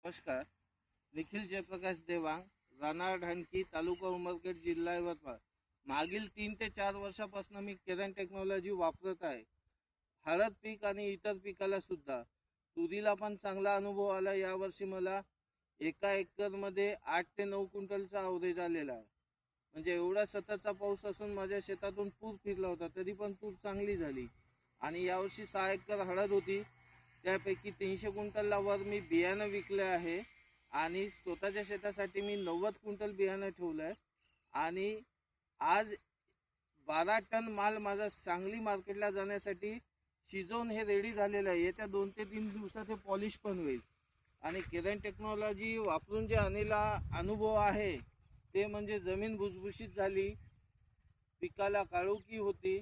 नमस्कार. निखिल जयप्रकाश देवांग, राहणार ढानकी, तालुका उमरखेड, जिल्हा यवतमाळ. मागील 3 ते 4 वर्षापासून मी केरन टेक्नॉलॉजी वापरत आहे. हळद पीक आणि इतर पिकाला सुद्धा. तुरीला पण चांगला अनुभव आला. यावर्षी मला एका एकरमध्ये 8 ते 9 क्विंटलचा अवरेज आलेला आहे. म्हणजे एवढा सततचा पाऊस असून माझ्या शेतातून पूर फिरला होता, तरी पण तूर चांगली झाली. आणि यावर्षी 6 एकर हळद होती, त्यापैकी 300 क्विंटलला वर मी बियाणं विकलं आहे. आणि स्वतःच्या शेतासाठी मी 90 क्विंटल बियाणं ठेवलं आहे. आणि आज 12 टन माल माझा सांगली मार्केटला जाण्यासाठी शिजवून हे रेडी झालेलं आहे. येत्या 2 ते 3 दिवसात हे पॉलिश पण होईल. आणि केरन टेक्नॉलॉजी वापरून जे आलेला अनुभव आहे ते म्हणजे जमीन भुसभुशीत झाली, पिकाला काळोखी होती,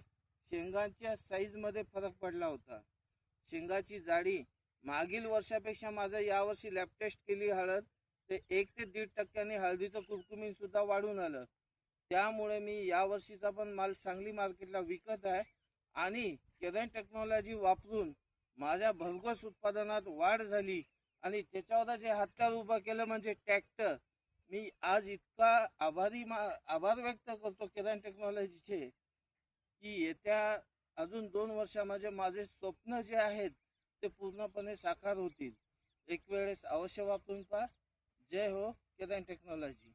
शेंगांच्या साईजमध्ये फरक पडला होता. शेंगाची जाडी मागील वर्षापेक्षा माझं यावर्षी लॅब टेस्ट केली हळद, ते 1 ते 1.5% हळदीचं कुरकुमीन सुद्धा वाढून आलं. त्यामुळे मी यावर्षीचा पण माल सांगली मार्केटला विकत आहे. आणि केरन टेक्नॉलॉजी वापरून माझ्या भरघोस उत्पादनात वाढ झाली. आणि त्याच्यावर जे हातकार उभं केलं म्हणजे ट्रॅक्टर. मी आज इतका आभार व्यक्त करतो केरन टेक्नॉलॉजीचे, की येत्या अजून 2 वर्षामध्ये माझे स्वप्न जे आहेत ते पूर्णपणे साकार होतील. एक वेळेस अवश्य वापरून पहा. जय हो केरन टेक्नॉलॉजी.